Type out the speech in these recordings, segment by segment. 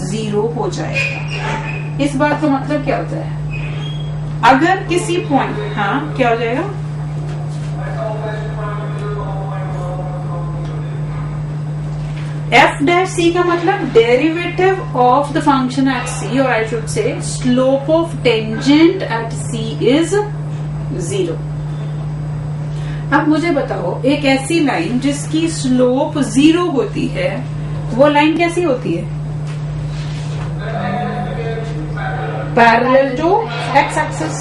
0 हो जाएगा। इस बात का मतलब क्या होता है, अगर किसी पॉइंट, हाँ क्या हो जाएगा, एफ डैश सी का मतलब derivative of the function at C, और I should say slope of tangent at C is 0। अब मुझे बताओ, एक ऐसी लाइन जिसकी स्लोप 0 होती है, वो लाइन कैसी होती है? Parallel to x axis.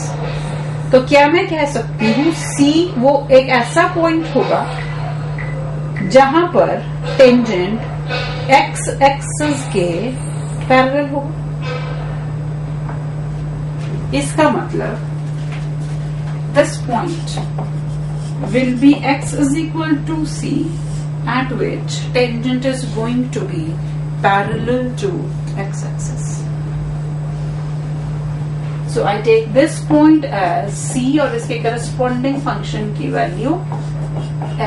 तो क्या मैं कह सकती हूँ सी वो एक ऐसा पॉइंट होगा जहां पर टेंजेंट एक्स एक्सिस के पैरेलल होगा। इसका मतलब this point will be x is equal to c at which tangent is going to be parallel to x axis. So I take this point as c और इसके corresponding function की value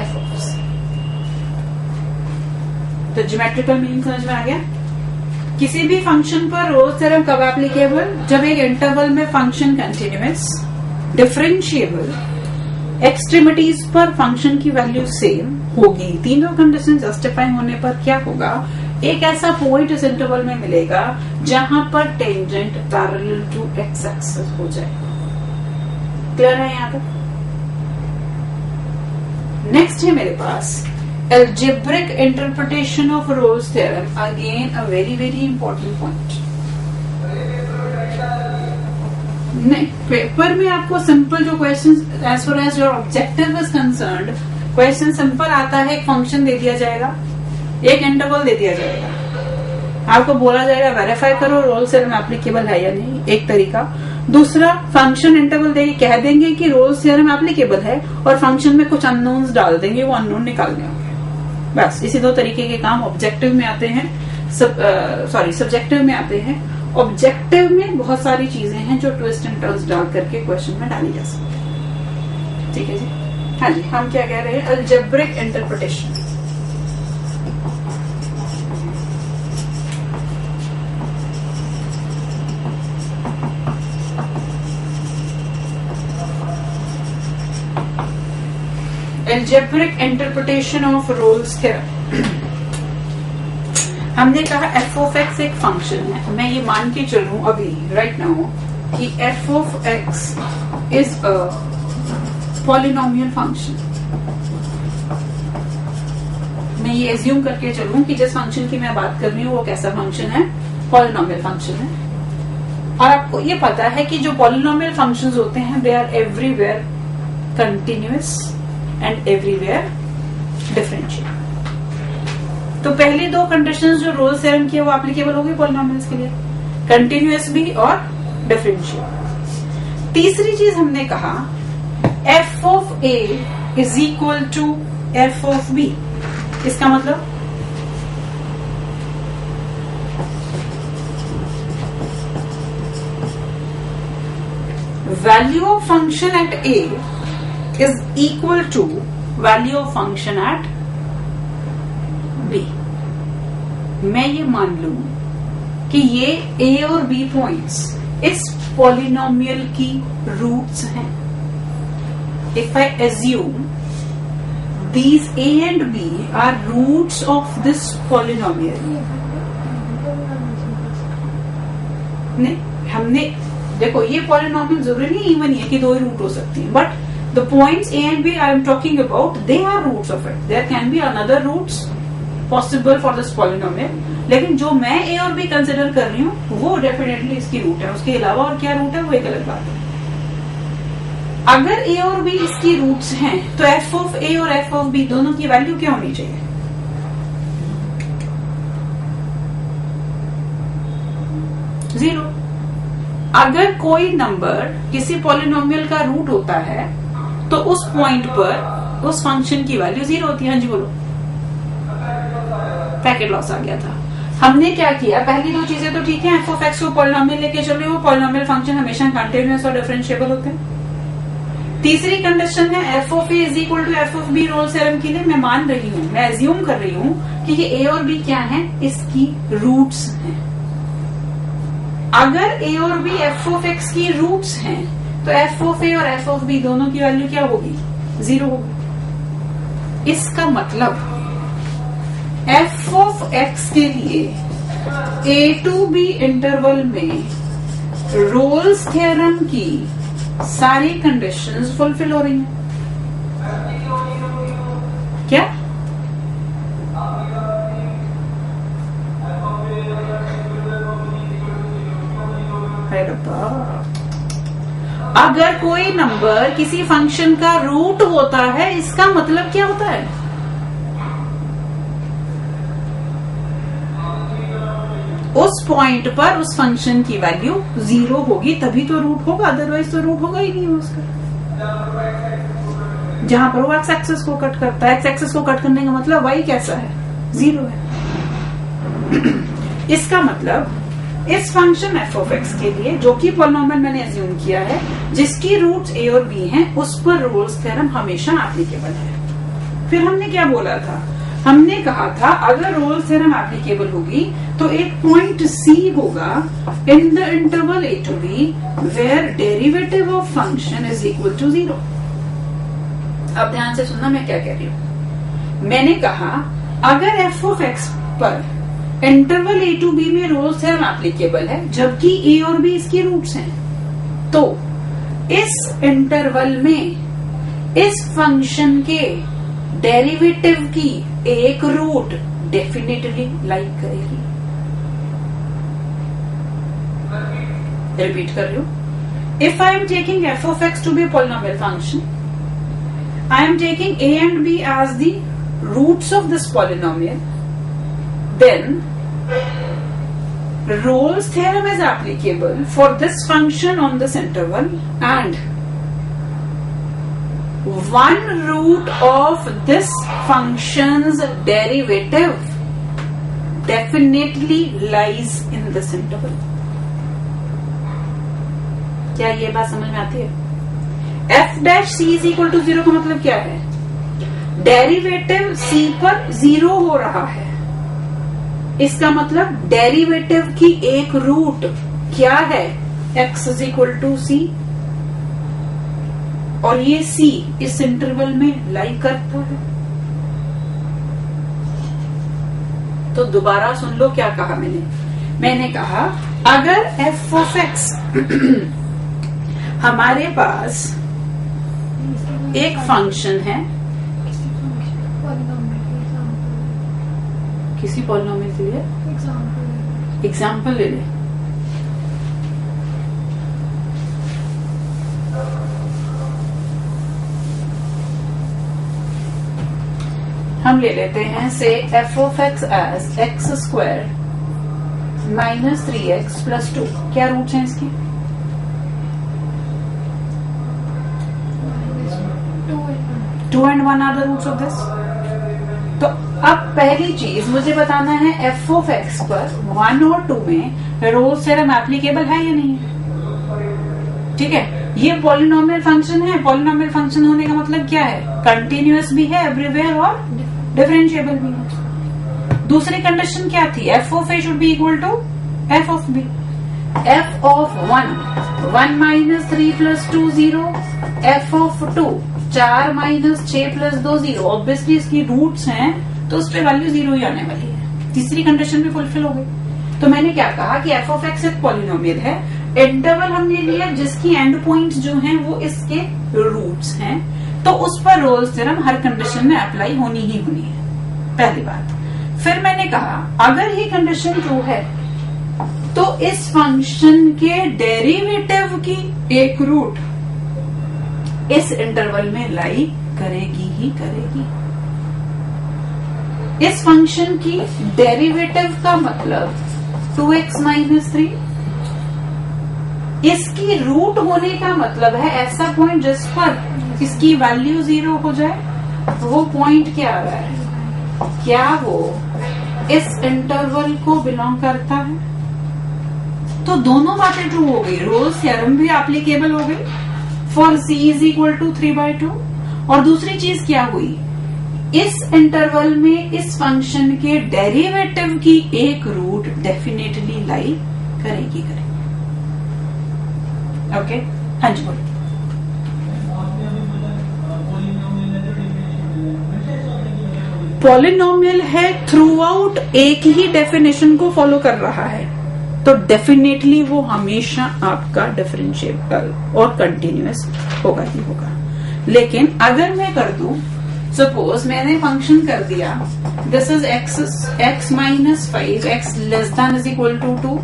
f of c. तो geometrical meaning समझ में आ गया। किसी भी function पर रोल्स थ्योरम कब एप्लीकेबल? जब एक इंटरवल में फंक्शन कंटिन्यूअस, डिफरेंशिएबल, एक्सट्रीमिटीज पर फंक्शन की वैल्यू सेम होगी। तीनों कंडीशन जस्टिफाई होने पर क्या होगा, एक ऐसा पॉइंट इस इंटरवल में मिलेगा जहां पर tangent parallel to x axis हो जाए। क्लियर है यहां तक? नेक्स्ट है मेरे पास algebraic interpretation of Rolle's theorem, again a very very important point. नहीं, पेपर में आपको सिंपल जो question, as far as your objective is concerned, question simple आता है। एक फंक्शन दे दिया जाएगा, एक इंटरवल दे दिया जाएगा, आपको बोला जाएगा वेरीफाई करो रोल्स थ्योरम एप्लीकेबल है या नहीं, एक तरीका। दूसरा, फंक्शन इंटरवल देके कह देंगे कि रोल्स थ्योरम एप्लीकेबल है, और फंक्शन में कुछ अननोन्स डाल देंगे, वो अननोन निकालने होंगे। बस इसी दो तरीके के काम ऑब्जेक्टिव में आते हैं, सब्जेक्टिव में आते हैं। ऑब्जेक्टिव में बहुत सारी चीजें हैं जो ट्विस्ट एंड टर्न्स डाल करके क्वेश्चन में डाली जा सकती है। ठीक है जी, हाँ जी, हम क्या कह रहे हैं, algebraic interpretation. Algebraic interpretation of Rolle's theorem. हमने कहा एफ ऑफ एक्स एक फंक्शन है, मैं ये मान के चलूं अभी राइट नाउ कि F of x is a polynomial function. मैं ये एज्यूम करके चलूं कि जिस फंक्शन की मैं बात कर रही हूँ वो कैसा फंक्शन है, पॉलिनोमियल फंक्शन है। और आपको ये पता है कि जो पॉलिनोमियल फंक्शंस होते हैं they are everywhere continuous and everywhere differentiable. तो पहली दो कंडीशंस जो रोल्स थ्योरम की है वो एप्लीकेबल होगी पॉलिनोमियल्स के लिए, कंटिन्यूअस भी और डिफरेंशिएबल। तीसरी चीज हमने कहा f of a is equal to f of b. इसका मतलब value of function at a is equal to value of function at b. मैं ये मान लूं कि ये ए और बी पॉइंट्स इस पॉलिनोमियल की रूट्स हैं। If I assume these a and b are roots of this polynomial, नहीं, हमने देखो ये पॉलिनोमियल जरूरी नहीं इवन ये कि दो ही रूट हो सकती हैं, but the points a and b I am talking about they are roots of it. There can be another roots possible for this polynomial, लेकिन जो मैं ए और बी कंसिडर कर रही हूँ वो डेफिनेटली इसकी रूट है। उसके अलावा और क्या रूट है वो एक अलग बात है। अगर ए और बी इसकी रूट्स हैं तो एफ ऑफ ए और एफ ऑफ बी दोनों की वैल्यू क्या होनी चाहिए? जीरो। अगर कोई नंबर किसी पॉलिनोमियल का रूट होता है तो उस पॉइंट पर उस फंक्शन की वैल्यू जीरो होती है। हाँ जी बोलो, पैकेट लॉस आ गया था। हमने क्या किया, पहली दो चीजें तो ठीक है, एफ ऑफ एक्स को पॉलिनोमियल लेके चल रहे हो, पॉलिनोमियल फंक्शन हमेशा कंटिन्यूअस और डिफरेंशिएबल होते हैं। तीसरी कंडीशन है f of a is equal to f of b Rolle's theorem के लिए मैं मान रही हूं, मैं एज्यूम कर रही हूं कि ये ए और बी क्या है, इसकी रूट्स हैं। अगर ए और बी एफ ऑफ एक्स की रूट्स हैं तो एफ ऑफ ए और एफ ऑफ बी दोनों की वैल्यू क्या होगी? 0 होगी। इसका मतलब एफ ऑफ एक्स के लिए ए टू बी इंटरवल में रोल्स थ्योरम की सारी कंडीशंस फुलफिल हो रही हैं। क्या? अगर कोई नंबर किसी फंक्शन का रूट होता है, इसका मतलब क्या होता है? उस पॉइंट पर उस फंक्शन की वैल्यू 0 होगी, तभी तो रूट होगा, अदरवाइज तो रूट होगा ही नहीं उसका। जहां पर वो एक्स एक्सिस को कट करता है, एक्स एक्सिस को कट करने का मतलब वाई कैसा है? 0 है। इसका मतलब इस फंक्शन एफ ऑफ एक्स के लिए, जो कि पॉलिनोमियल मैंने एज्यूम किया है, जिसकी रूट्स ए और बी हैं, उस पर रोल्स थ्योरम हमेशा एप्लीकेबल है। फिर हमने क्या बोला था? हमने कहा था अगर रोल्स थ्योरम एप्लीकेबल होगी तो एक पॉइंट सी होगा in the interval a to b where derivative of function is equal to 0। अब ध्यान से सुनना मैं क्या कह रही हूं। मैंने कहा अगर एफ ऑफ एक्स पर इंटरवल ए टू बी में रोल्स थ्योरम एप्लीकेबल है, जबकि ए और बी इसकी रूट्स हैं, तो इस इंटरवल में इस फंक्शन के डेरिवेटिव की एक रूट डेफिनेटली लाई करेगी। रिपीट कर रही हूं। If I am taking f of x to be polynomial function, I am taking a and b as the roots of this polynomial, then Rolle's theorem is applicable for this function on this interval, and one root of this function's derivative definitely lies in this interval. क्या ये बात समझ में आती है? F dash c is equal to 0 का मतलब क्या है? डेरिवेटिव सी पर 0 हो रहा है। इसका मतलब डेरिवेटिव की एक रूट क्या है? एक्स इज इक्वल टू सी, और ये सी इस इंटरवल में लाई करता है। तो दोबारा सुन लो क्या कहा मैंने कहा अगर एफ ऑफ एक्स हमारे पास एक फंक्शन है, किसी पॉलिनोमियल के लिए एग्जाम्पल ले ले। हम ले लेते हैं से f of x as x square minus 3x plus 2। क्या रूट्स हैं इसकी? 2 and 1 are the roots of this. तो अब पहली चीज मुझे बताना है एफ ऑफ एक्स पर 1 और 2 में रोल्स थ्योरम एप्लीकेबल है या नहीं? ठीक है, ये पॉलिनोमियल फंक्शन है। पॉलिनोमियल फंक्शन होने का मतलब क्या है? कंटिन्यूअस भी है एवरीवेयर और डिफरेंशिएबल भी है। दूसरी कंडीशन क्या थी? F of a should be equal to f of b. F of 1 minus 3 plus 2 0। F of 2 4 minus 6 plus 2 0। Obviously इसकी रूट्स हैं तो उस पर वैल्यू 0 ही आने वाली है। तीसरी कंडीशन भी फुलफिल हो गई। तो मैंने क्या कहा कि एफ ऑफ एक्स एक पॉलिनोमियल है, इंटरवल हमने लिया जिसकी एंड पॉइंट्स जो हैं वो इसके रूट्स हैं, तो उस पर रोल्स थ्योरम हर कंडीशन में अप्लाई होनी ही होनी है, पहली बात। फिर मैंने कहा अगर ये कंडीशन ट्रू है तो इस फंक्शन के डेरिवेटिव की एक रूट इस इंटरवल में लाई करेगी ही करेगी। इस फंक्शन की डेरिवेटिव का मतलब 2x माइनस 3। इसकी रूट होने का मतलब है ऐसा पॉइंट जिस पर इसकी वैल्यू 0 हो जाए। वो पॉइंट क्या आ रहा है? क्या वो इस इंटरवल को बिलोंग करता है? तो दोनों बातें ट्रू हो गई, रोल्स थ्योरम भी एप्लीकेबल हो गई for c is equal to 3/2। और दूसरी चीज क्या हुई? इस इंटरवल में इस फंक्शन के डेरिवेटिव की एक रूट डेफिनेटली लाई करेगी। ओके, हाँ जी बोलिए। पॉलिनोमियल है, थ्रू आउट एक ही डेफिनेशन को फॉलो कर रहा है, तो डेफिनेटली वो हमेशा आपका डिफरेंशिएबल और कंटिन्यूअस होगा ही होगा। लेकिन अगर मैं कर दूं, सपोज मैंने फंक्शन कर दिया this is x minus 5 x less than is equal to 2,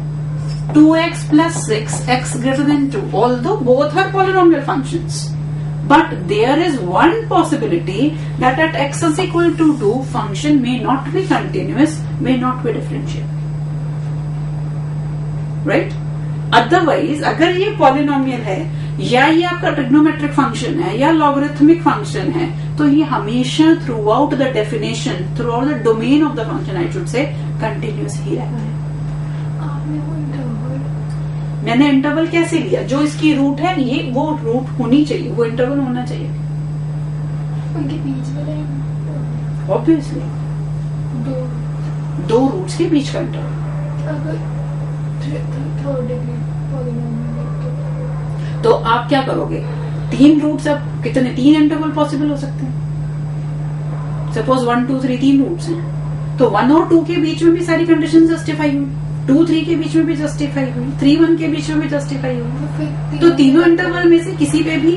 2x plus 6 x greater than 2, although both are polynomial functions, but there is one possibility that at x is equal to 2 function may not be continuous, may not be differentiable, right? Otherwise अगर ये polynomial है या ये आपका trigonometric function है या logarithmic function है, तो ये हमेशा throughout the definition, throughout the domain of the function I should say continuous ही रहना है। मैंने इंटरवल कैसे लिया? जो इसकी रूट है ये वो रूट होनी चाहिए, वो इंटरवल होना चाहिए उनके बीच में, ऑब्वियसली दो रूट्स के बीच का इंटरवल। तो आप क्या करोगे? 3 रूट्स, अब कितने 3 इंटरवल पॉसिबल हो सकते हैं? सपोज 1 2 3 3 रूट्स हैं, तो 1 और 2 के बीच में भी सारी कंडीशन जस्टिफाई हुई, 2 3 के बीच में भी जस्टिफाई हुई, 3 1 के बीच में भी जस्टिफाई हुई, तो तीनों इंटरवल में से किसी पे भी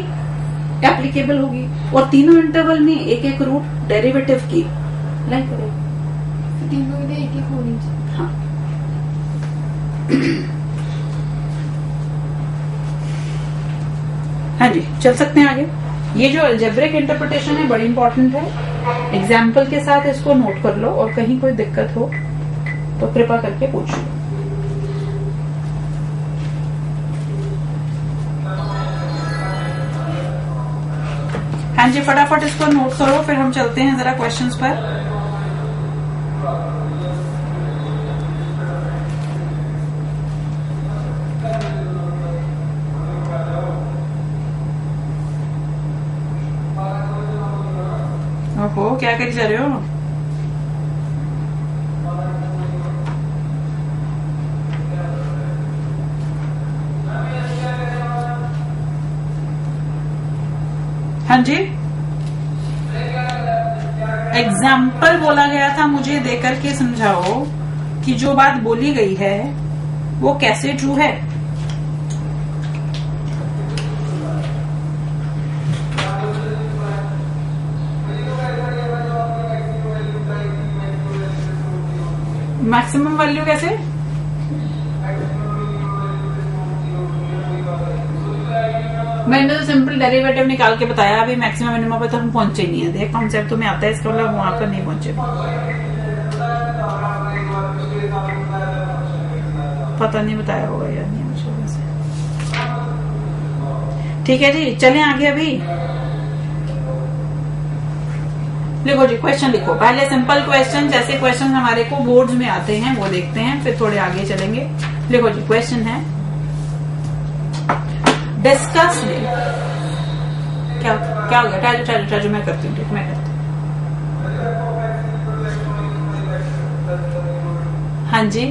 एप्लीकेबल होगी, और तीनों इंटरवल में एक एक रूट डेरिवेटिव की लाइक करेगी, तीनों में एक एक होनी चाहिए। हाँ हाँ जी, चल सकते हैं आगे। ये जो अलजेब्रिक इंटरप्रिटेशन है बड़ी इंपॉर्टेंट है, एग्जाम्पल के साथ इसको नोट कर लो, और कहीं कोई दिक्कत हो तो कृपा करके पूछ लो। हाँ जी, फटाफट इसको नोट करो, फिर हम चलते हैं जरा क्वेश्चंस पर। ओहो, क्या करी जा रहे हो? हाँ जी, एग्जाम्पल बोला गया था, मुझे देकर के समझाओ कि जो बात बोली गई है वो कैसे ट्रू है। मैक्सिमम वैल्यू कैसे? मैंने तो सिंपल डेरिवेटिव निकाल के बताया, अभी मैक्सिमम मिनिमम पे तो हम पहुंचे नहीं है। देख कॉन्सेप्ट तुम्हें आता है, इसका मतलब वहां पर नहीं पहुंचे। पता नहीं बताया होगा या नहीं मुझे वैसे। ठीक है जी, चलें आगे। अभी लिखो जी, क्वेश्चन लिखो। पहले सिंपल क्वेश्चन, जैसे क्वेश्चन हमारे को बोर्ड्स में आते हैं वो देखते हैं, फिर थोड़े आगे चलेंगे। लिखो जी, क्वेश्चन है डिस्कस में क्या हो गया? टाजू मैं करती हूँ, ठीक, मैं करती हूँ। हाँ जी,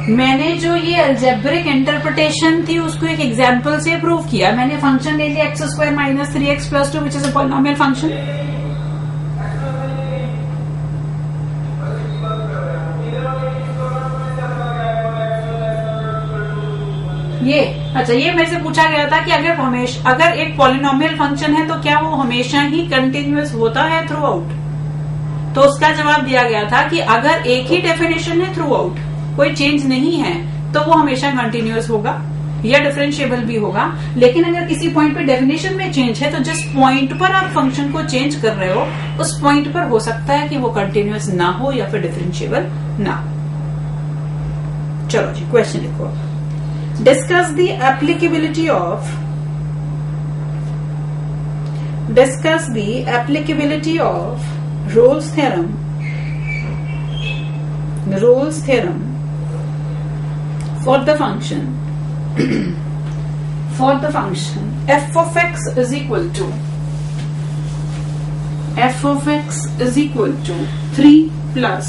मैंने जो ये अलजेब्रिक इंटरप्रिटेशन थी उसको एक एग्जांपल से प्रूव किया। मैंने फंक्शन ले लिया x² minus 3x plus 2 which is a polynomial function. ये अच्छा, ये मेरे से पूछा गया था कि अगर एक पॉलिनोमियल फंक्शन है तो क्या वो हमेशा ही कंटिन्यूअस होता है थ्रू आउट? तो उसका जवाब दिया गया था कि अगर एक ही डेफिनेशन है थ्रू आउट, कोई चेंज नहीं है, तो वो हमेशा कंटिन्यूअस होगा या डिफरेंशिएबल भी होगा। लेकिन अगर किसी पॉइंट पे डेफिनेशन में चेंज है, तो जिस पॉइंट पर आप फंक्शन को चेंज कर रहे हो उस पॉइंट पर हो सकता है कि वो कंटिन्यूअस ना हो या फिर डिफरेंशिएबल ना। चलो जी, क्वेश्चन लिखो। Discuss the applicability of Rolle's theorem for the function f of x is equal to 3 plus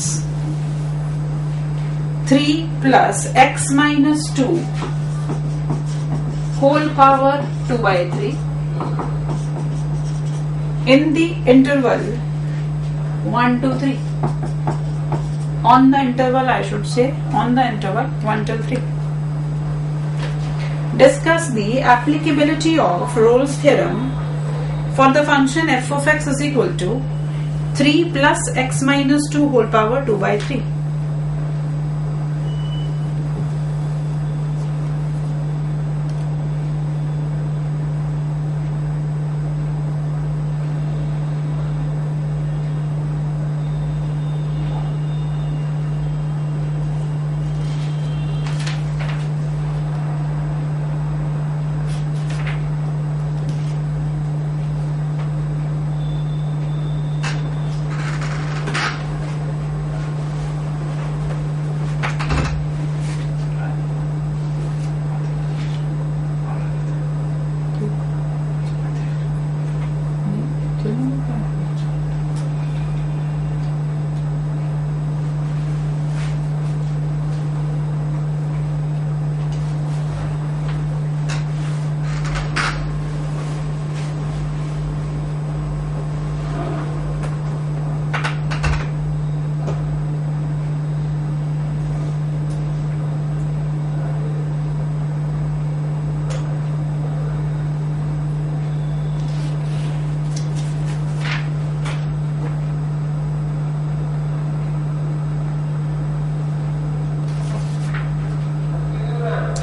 3 plus x minus 2 whole power 2 by 3 in the interval 1 to 3. On the interval, I should say, on the interval 1 till 3. Discuss the applicability of Rolle's theorem for the function f of x is equal to 3 plus x minus 2 whole power 2 by 3.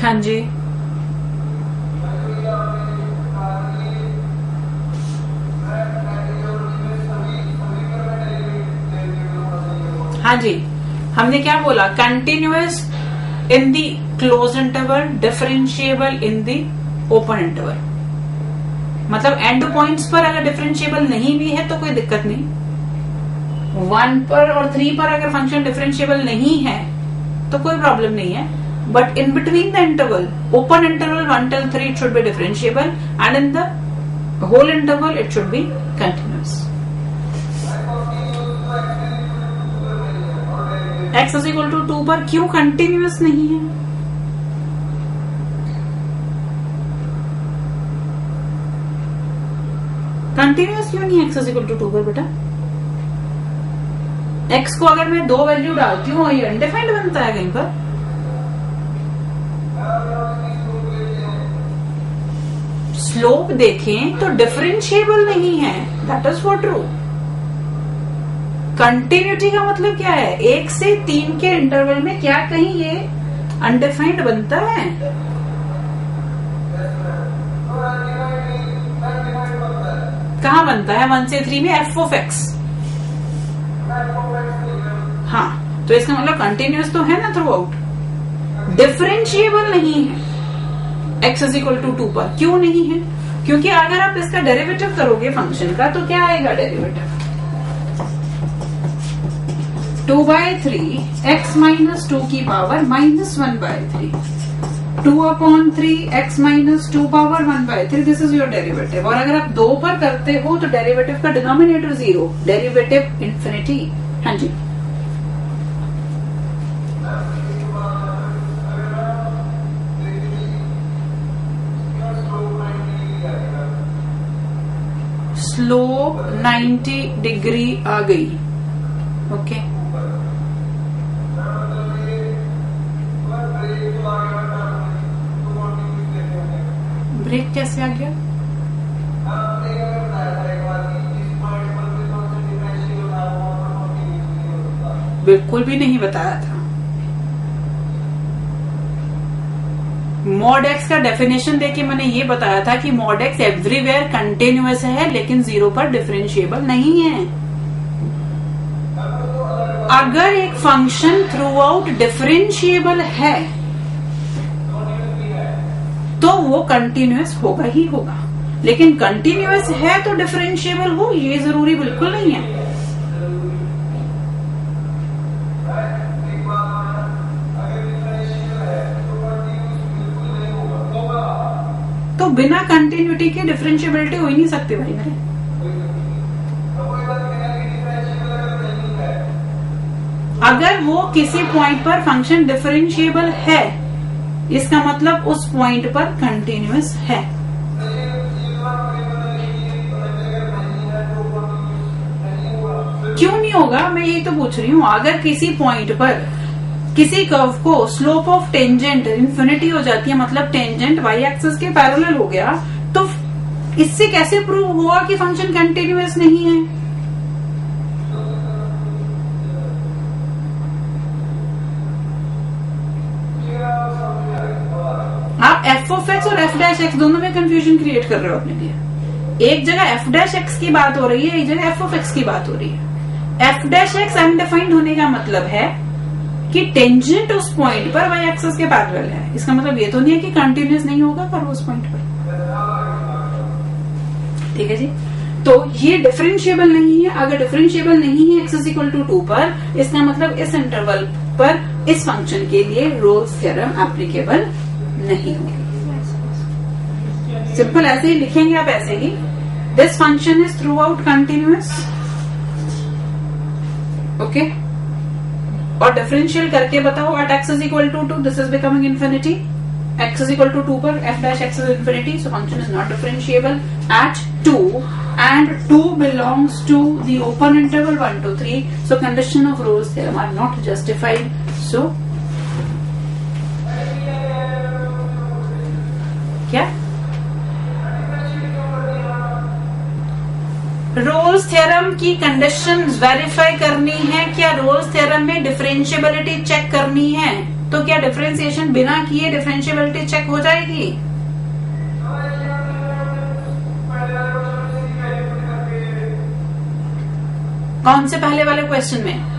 हाँ जी, हाँ जी, हमने क्या बोला? Continuous इन दी close interval, differentiable इन दी open interval. मतलब and points पर अगर differentiable नहीं भी है तो कोई दिक्कत नहीं. 1 पर और 3 पर अगर फंक्शन डिफरेंशिएबल नहीं है तो कोई प्रॉब्लम नहीं है. But in between the interval, open interval 1 till 3, it should be differentiable, and in the whole interval, it should be continuous. X is equal to 2 पर क्यों continuous नहीं है? Continuous क्यों नहीं है x is equal to 2 पर बेटा? x को अगर मैं 2 वैल्यू डालती हूँ, ये अनडिफाइंड बनता है कहीं पर. स्लोप देखें तो डिफरेंशिएबल नहीं है. That is for true. Continuity का मतलब क्या है? 1 से 3 के इंटरवल में क्या कहीं ये अनडिफाइंड बनता है? कहाँ बनता है? 1 से 3 में f ऑफ x. हाँ, तो इसका मतलब कंटिन्यूअस तो है ना थ्रू आउट. डिफरेंशिएबल नहीं है x इज इक्वल टू 2 पर. क्यों नहीं है? क्योंकि अगर आप इसका डेरिवेटिव करोगे फंक्शन का तो क्या आएगा डेरिवेटिव? 2 बाई 3 x माइनस 2 की power minus 1 by 3. 2 upon 3 x minus 2 power 1 by 3. This is your derivative. और अगर आप 2 पर करते हो तो डेरिवेटिव का डिनोमिनेटर 0, डेरिवेटिव इंफिनिटी. हाँ जी, स्लोप 90 डिग्री आ गई. ओके, ब्रेक कैसे आ गया? बिल्कुल भी नहीं बताया था. मॉड एक्स का डेफिनेशन देके मैंने ये बताया था कि मॉड एक्स एवरीवेयर कंटिन्यूअस है लेकिन 0 पर डिफरेंशिएबल नहीं है. अगर एक फंक्शन थ्रू आउट डिफरेंशिएबल है तो वो कंटिन्यूअस होगा ही होगा. लेकिन कंटिन्यूअस है तो डिफरेंशिएबल हो ये जरूरी बिल्कुल नहीं है. तो बिना कंटिन्यूटी के डिफरेंशिएबिलिटी हो ही नहीं सकती भाई मेरे. अगर वो किसी पॉइंट पर फंक्शन डिफरेंशिएबल है, इसका मतलब उस पॉइंट पर कंटिन्यूअस है। क्यों नहीं होगा, मैं यही तो पूछ रही हूँ। अगर किसी पॉइंट पर किसी कर्व को स्लोप ऑफ टेंजेंट इन्फिनिटी हो जाती है, मतलब टेंजेंट वाई एक्सिस के पैरेलल हो गया, तो इससे कैसे प्रूव हुआ कि फंक्शन कंटिन्यूअस नहीं है? आप एफ ऑफ एक्स और एफ डैश एक्स दोनों में कंफ्यूजन क्रिएट कर रहे हो अपने लिए। एक जगह एफ डैश एक्स की बात हो रही है, एक जगह एफ ऑफ एक्स की बात हो रही है। एफ डैश एक्स अनडिफाइंड होने का मतलब है कि टेंजेंट उस पॉइंट पर वाई एक्सिस के पैरेलल है। इसका मतलब ये तो नहीं है कि कंटिन्यूअस नहीं होगा पर उस पॉइंट पर। ठीक है जी, तो ये डिफरेंशिएबल नहीं है। अगर डिफरेंशिएबल नहीं है एक्स इज इक्वल टू 2 पर, इसका मतलब इस इंटरवल पर इस फंक्शन के लिए रोल्स थ्योरम एप्लीकेबल नहीं होगी। सिंपल ऐसे ही लिखेंगे आप, ऐसे ही this function is throughout continuous. Okay, और डिफरेंशियल करके बताओ at X is equal to 2 this is becoming infinity. X is equal to 2 पर F dash X is infinity, so function is not differentiable at 2 and 2 belongs to the open interval 1 to 3, so condition of Rolle's theorem are not justified. So क्या Rolle's theorem की conditions verify करनी है? क्या Rolle's theorem में differentiability check करनी है? तो क्या डिफरेंशिएशन बिना किए डिफरेंशिएबिलिटी चेक हो जाएगी? कौन से पहले वाले क्वेश्चन में?